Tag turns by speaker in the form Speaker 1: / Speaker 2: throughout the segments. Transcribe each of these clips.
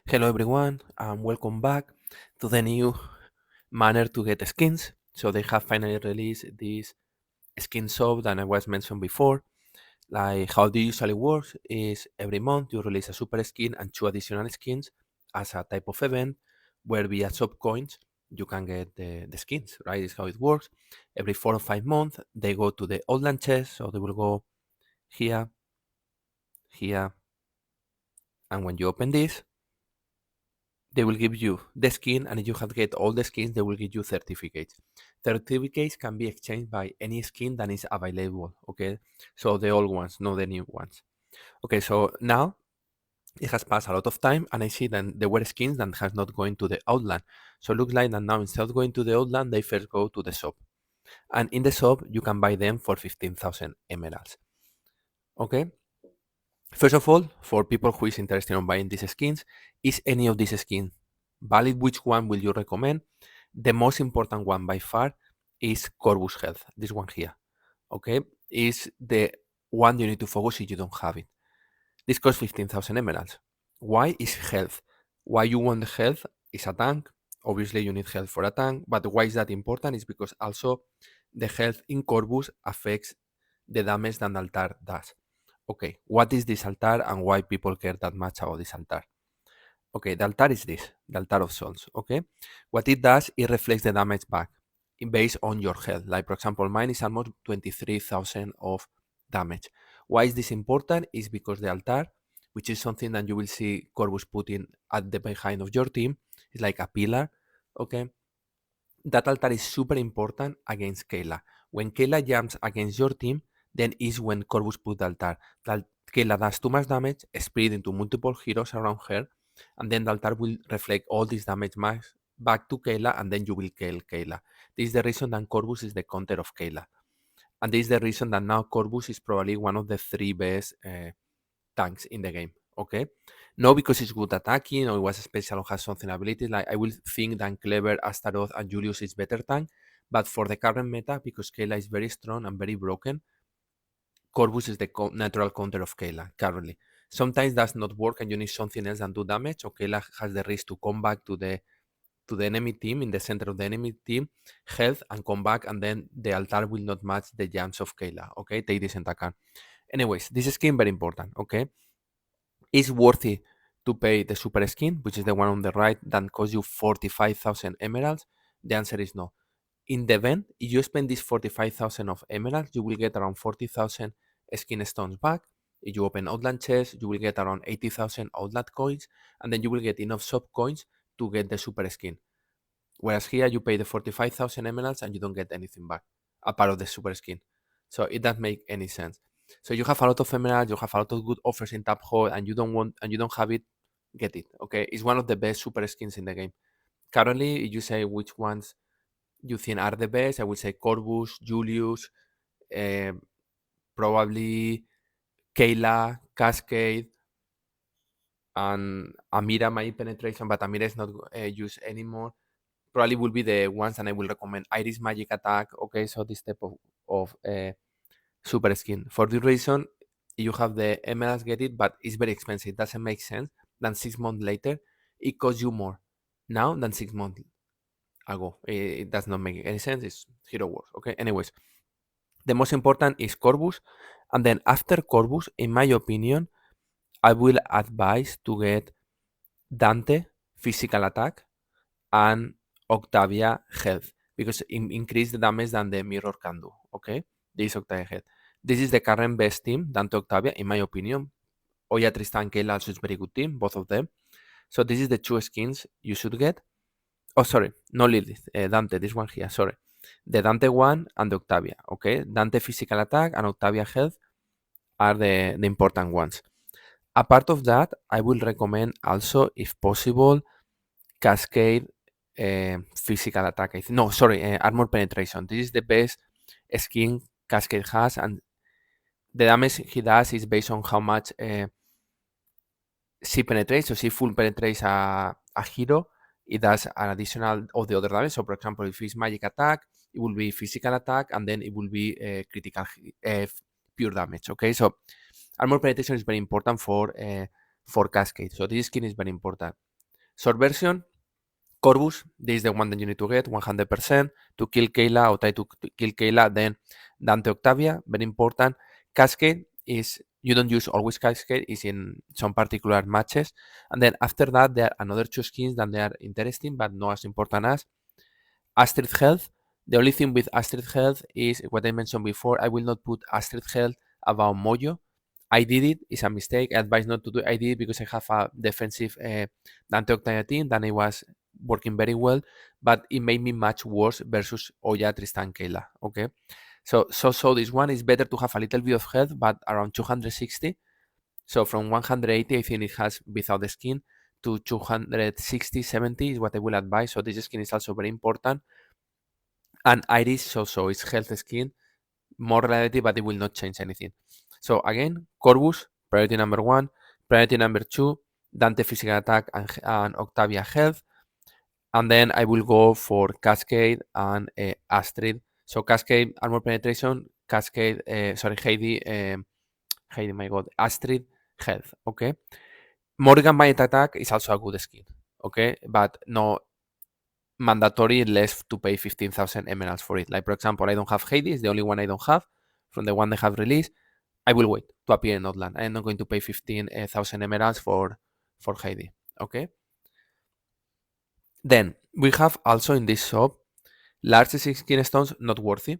Speaker 1: Hello everyone and welcome back to the new manner to get skins. So they have finally released this skin shop that I was mentioned before. Like how this usually works is every month you release a super skin and two additional skins as a type of event where via shop coins you can get the skins, right? Is how it works. Every 4 or 5 months they go to the Outland chest, so they will go here, here, and when you open this, they will give you the skin, and if you have get all the skins, they will give you certificates. Certificates can be exchanged by any skin that is available, okay? So the old ones, not the new ones. Okay, so now it has passed a lot of time, and I see that there were skins that has not going to the Outland. So it looks like that now instead of going to the Outland, they first go to the shop. And in the shop, you can buy them for 15,000 emeralds, okay? First of all, for people who is interested in buying these skins, is any of these skins valid? Which one will you recommend? The most important one by far is Corvus Health. This one here, okay, is the one you need to focus if you don't have it. This costs 15,000 emeralds. Why is health? Why you want the health is a tank. Obviously, you need health for a tank, but why is that important? Is because also the health in Corvus affects the damage that the altar does. Okay, what is this altar and why people care that much about this altar? Okay, the altar is this, the altar of souls, okay? What it does, it reflects the damage back based on your health. Like, for example, mine is almost 23,000 of damage. Why is this important? Is because the altar, which is something that you will see Corvus putting at the behind of your team, is like a pillar, okay? That altar is super important against Kayla. When Kayla jumps against your team, then is when Corvus put the altar. Kayla does too much damage, spread into multiple heroes around her, and then the altar will reflect all this damage max back to Kayla, and then you will kill Kayla. This is the reason that Corvus is the counter of Kayla. And this is the reason that now Corvus is probably one of the three best tanks in the game, okay? Not because it's good attacking or it was special or has something ability. Like I will think that Clever, Astaroth, and Julius is better tank, but for the current meta, because Kayla is very strong and very broken, Corvus is the natural counter of Kayla currently. Sometimes does not work and you need something else than do damage, or Kayla has the risk to come back to the enemy team, in the center of the enemy team, health, and come back, and then the altar will not match the jumps of Kayla, okay? Take this into account. Anyways, this skin very important, okay? Is worthy to pay the super skin, which is the one on the right, that costs you 45,000 emeralds? The answer is no. In the event, if you spend this 45,000 of emeralds, you will get around 40,000 skin stones back. If you open Outland chests, you will get around 80,000 Outland coins, and then you will get enough shop coins to get the super skin. Whereas here, you pay the 45,000 emeralds and you don't get anything back, apart of the super skin. So it doesn't make any sense. So you have a lot of emeralds, you have a lot of good offers in Tap Hole, and you don't have it, get it. Okay, it's one of the best super skins in the game. Currently, if you say which ones you think are the best, I would say Corvus, Julius, uh, probably Kayla, Cascade, and Amira might penetration, but Amira is not used anymore. Probably will be the ones that I will recommend. Iris Magic Attack. Okay, so this type of super skin. For this reason, you have the emeralds, get it, but it's very expensive. It doesn't make sense. Than 6 months later, it costs you more now than 6 months ago. It does not make any sense. It's hero wars. Okay. Anyways, the most important is Corvus, and then after Corvus, in my opinion, I will advise to get Dante physical attack and Octavia health because it increase the damage than the mirror can do. Okay, this is Octavia health. This is the current best team, Dante Octavia, in my opinion. Oya Tristan Kayla also is very good team, both of them. So this is the two skins you should get. Oh, sorry, no Lilith, Dante, this one here, sorry. The Dante one and the Octavia, okay? Dante physical attack and Octavia health are the important ones. Apart of that, I will recommend also, if possible, Cascade physical attack. No, sorry, armor penetration. This is the best skin Cascade has, and the damage he does is based on how much she penetrates. So she full penetrates a hero, it does an additional of the other damage. So, for example, if it's magic attack, it will be physical attack, and then it will be critical pure damage. Okay, so armor penetration is very important for Cascade. So this skin is very important. Short version, Corvus, this is the one that you need to get 100% to kill Kayla or try to kill Kayla. Then Dante Octavia, very important. Cascade is, you don't use always Cascade, is in some particular matches. And then after that, there are another two skins that they are interesting, but not as important as Astrid Health. The only thing with Astrid Health is what I mentioned before. I will not put Astrid Health about Mojo. I did it. It's a mistake. I advise not to do it. I did it because I have a defensive Dante Octavia team that I was working very well, but it made me much worse versus Oya, Tristan, Kayla. Okay, so this one is better to have a little bit of health, but around 260. So from 180, I think it has without the skin to 260, 70 is what I will advise. So this skin is also very important. And Iris also is health skin, more reality, but it will not change anything. So again, Corvus, priority number 1. Priority number 2, Dante physical attack and Octavia health. And then I will go for Cascade and Astrid. So Cascade armor penetration, Cascade, Heidi, my god, Astrid health. Okay. Morgan Bite attack is also a good skin. Okay, but no mandatory less to pay 15,000 emeralds for it. Like for example, I don't have Heidi, it's the only one I don't have from the one they have released. I will wait to appear in Outland. I am not going to pay 15,000 emeralds for Heidi. Okay. Then we have also in this shop large skin stones not worthy.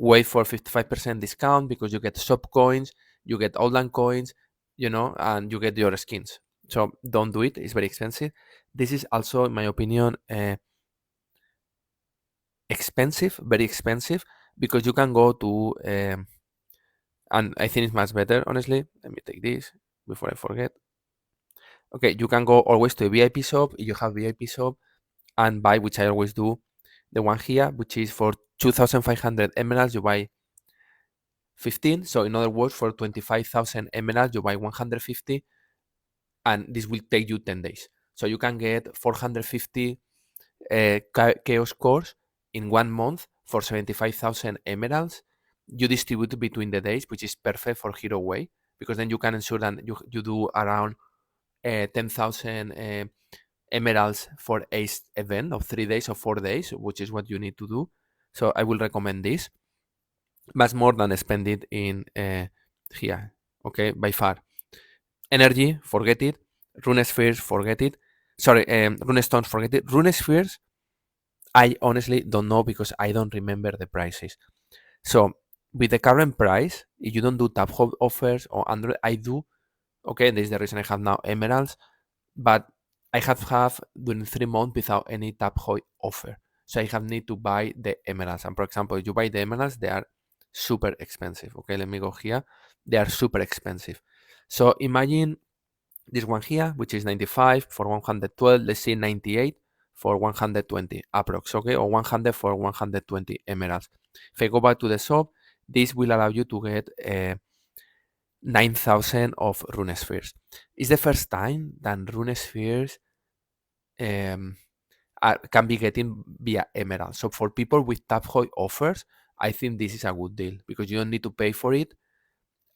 Speaker 1: Wait for 55% discount because you get shop coins, you get Outland coins, and you get your skins. So don't do it. It's very expensive. This is also, in my opinion, expensive, very expensive, because you can go to, and I think it's much better, honestly. Let me take this before I forget. Okay, you can go always to a VIP shop. If you have VIP shop, and buy, which I always do, the one here, which is for 2,500 emeralds, you buy 15. So in other words, for 25,000 emeralds, you buy 150, and this will take you 10 days. So you can get 450 chaos cores in 1 month for 75,000 emeralds. You distribute between the days, which is perfect for Hero Way, because then you can ensure that you do around 10,000 emeralds for a event of 3 days or 4 days, which is what you need to do. So I will recommend this, but more than spend it in here. Okay, by far. Energy, forget it. Rune spheres, forget it. Sorry, rune stones, forget it. Rune spheres, I honestly don't know because I don't remember the prices. So with the current price, if you don't do tab offers or Android, I do. Okay, this is the reason I have now emeralds, but I have during 3 months without any tab offer. So I have need to buy the emeralds. And for example, if you buy the emeralds, they are super expensive. Okay, let me go here. They are super expensive. So imagine this one here, which is 95 for 112. Let's say 98 for 120 approx. Okay, or 100 for 120 emeralds. If I go back to the shop, this will allow you to get 9,000 of rune spheres. It's the first time that rune spheres can be getting via emerald. So for people with tab offers, I think this is a good deal because you don't need to pay for it.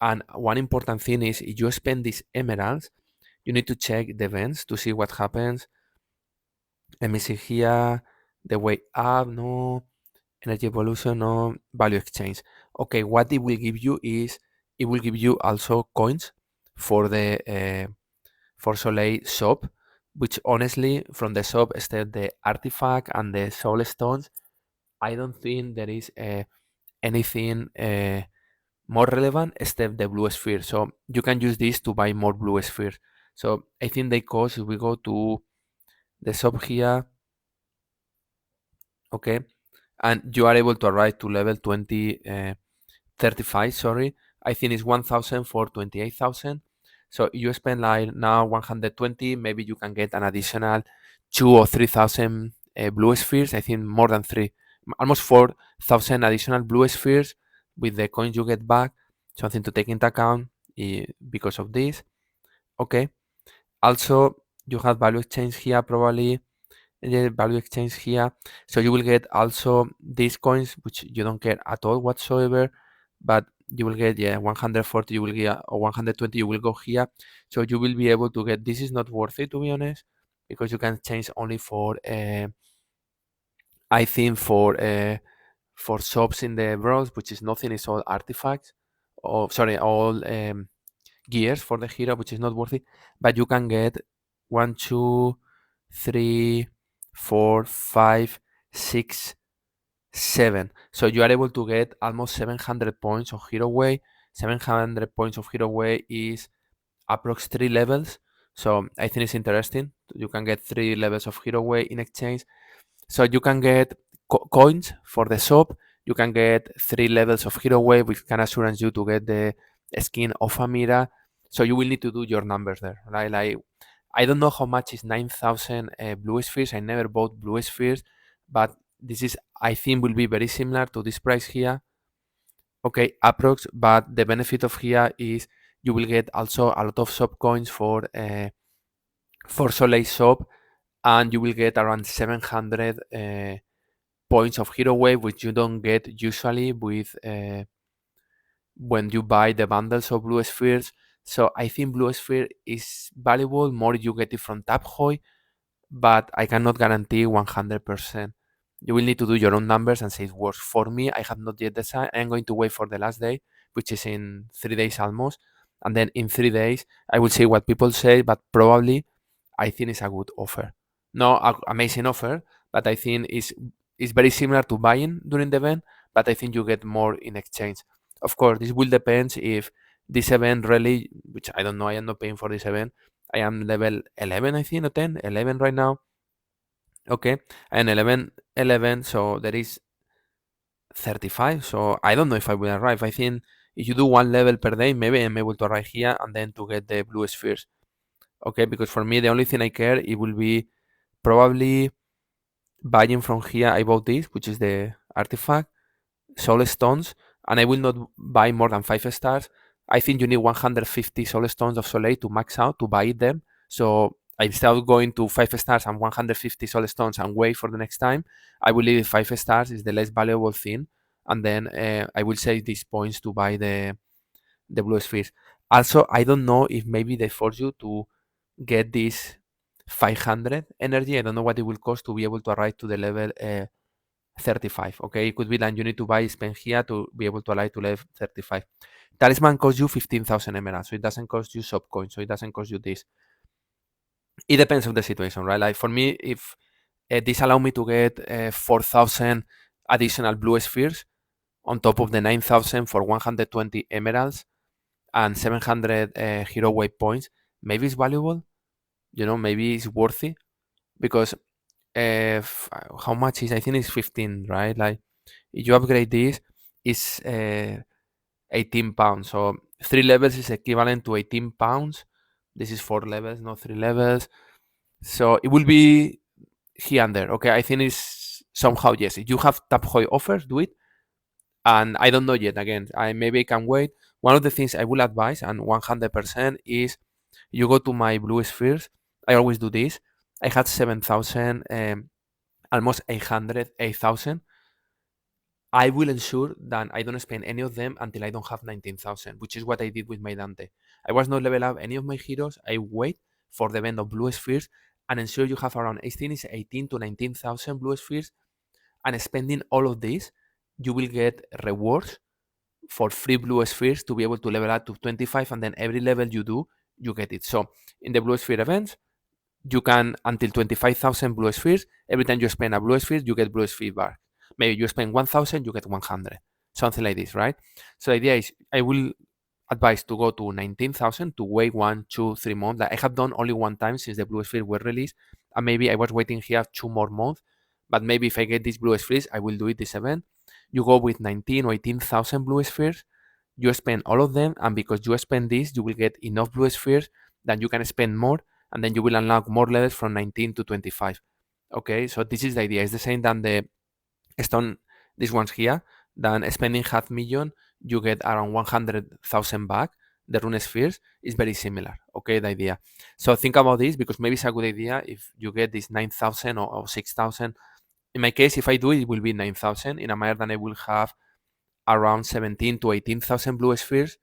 Speaker 1: And one important thing is if you spend these emeralds, you need to check the events to see what happens. Let me see here. The way up, no. Energy evolution, no. Value exchange. Okay, what it will give you is it will give you also coins for the for Soleil shop, which honestly from the shop except the artifact and the soul stones, I don't think there is anything more relevant except the blue sphere. So you can use this to buy more blue spheres. So I think they cost, if we go to the shop here, okay, and you are able to arrive to level 35, sorry, I think it's 1,000 for 28,000. So you spend like now 120, maybe you can get an additional 2 or 3,000 blue spheres. I think more than 3, almost 4,000 additional blue spheres with the coins you get back. Something to take into account because of this. Okay. Also, you have value exchange here probably. The value exchange here. So you will get also these coins, which you don't care at all whatsoever, but you will get 140, you will get or 120, you will go here. So you will be able to get, this is not worth it to be honest, because you can change only for I think for shops in the world, which is nothing, is all artifacts, or sorry, all gears for the hero, which is not worth it. But you can get 1, 2, 3, 4, 5, 6, 7. So you are able to get almost 700 points of hero way. 700 points of hero way is approx 3 levels. So I think it's interesting. You can get 3 levels of hero way in exchange. So you can get coins for the shop. You can get 3 levels of hero way, which can assurance you to get the skin of Amira. So you will need to do your numbers there, right? Like, I don't know how much is 9,000 blue spheres. I never bought blue spheres, but this is, I think, will be very similar to this price here. Okay, approx, but the benefit of here is you will get also a lot of shop coins for Soleil shop, and you will get around 700 points of hero wave, which you don't get usually with when you buy the bundles of blue spheres. So I think blue sphere is valuable more you get it from Tap Hoy, but I cannot guarantee 100%. You will need to do your own numbers and say it works. For me, I have not yet decided. I'm going to wait for the last day, which is in 3 days almost. And then in 3 days, I will see what people say, but probably I think it's a good offer. No amazing offer, but I think it's very similar to buying during the event, but I think you get more in exchange. Of course, this will depend if this event really, which I don't know, I am not paying for this event. I am level 11, I think, or 10, 11 right now. Okay, and 11, so there is 35. So I don't know if I will arrive. I think if you do one level per day, maybe I'm able to arrive here and then to get the blue spheres. Okay, because for me, the only thing I care, it will be probably buying from here. I bought this, which is the artifact, soul stones, and I will not buy more than 5 stars. I think you need 150 soul stones of Soleil to max out to buy them. So instead of going to 5 stars and 150 soul stones and wait for the next time, I will leave 5 stars is the less valuable thing, and then I will save these points to buy the blue spheres. Also, I don't know if maybe they force you to get this 500 energy. I don't know what it will cost to be able to arrive to the level 35. Okay, it could be that you need to buy spend here to be able to arrive to level 35. Talisman costs you 15,000 emeralds, so it doesn't cost you sub coins, so it doesn't cost you this. It depends on the situation, right? Like for me, if this allow me to get 4,000 additional blue spheres on top of the 9,000 for 120 emeralds and 700 hero wave points, maybe it's valuable. Maybe it's worthy because how much is, I think it's 15, right? Like if you upgrade this, it's 18 pounds. So 3 levels is equivalent to 18 pounds. This is 4 levels, not 3 levels. So it will be here and there. Okay, I think it's somehow yes. If you have Tap Hoy offers, do it. And I don't know yet. Again, I maybe can wait. One of the things I will advise, and 100%, is you go to my blue spheres. I always do this. I had 7,000, almost 800, 8,000. I will ensure that I don't spend any of them until I don't have 19,000, which is what I did with my Dante. I was not level up any of my heroes. I wait for the event of blue spheres and ensure you have around 18 to 19,000 blue spheres. And spending all of this, you will get rewards for free blue spheres to be able to level up to 25, and then every level you do, you get it. So in the blue sphere events, you can until 25,000 blue spheres. Every time you spend a blue sphere, you get blue sphere bar. Maybe you spend 1,000, you get 100, something like this, right? So the idea is, I will advise to go to 19,000 to wait 1, 2, 3 months. Like I have done only one time since the blue sphere were released, and maybe I was waiting here 2 more months. But maybe if I get these blue spheres, I will do it this event. You go with 19 or 18,000 blue spheres. You spend all of them, and because you spend this, you will get enough blue spheres that you can spend more, and then you will unlock more levels from 19 to 25. Okay, so this is the idea. It's the same than the stone, these ones here. Then spending 500,000, you get around 100,000 back. The rune spheres is very similar. Okay, the idea. So think about this, because maybe it's a good idea if you get this 9,000 or 6,000. In my case, if I do it, it will be 9,000. In a manner that I will have around 17 to 18,000 blue spheres,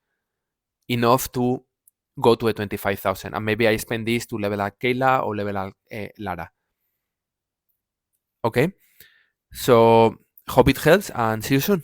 Speaker 1: enough to go to a 25,000, and maybe I spend this to level up Kayla or level up Lara. Okay, so hope it helps, and see you soon.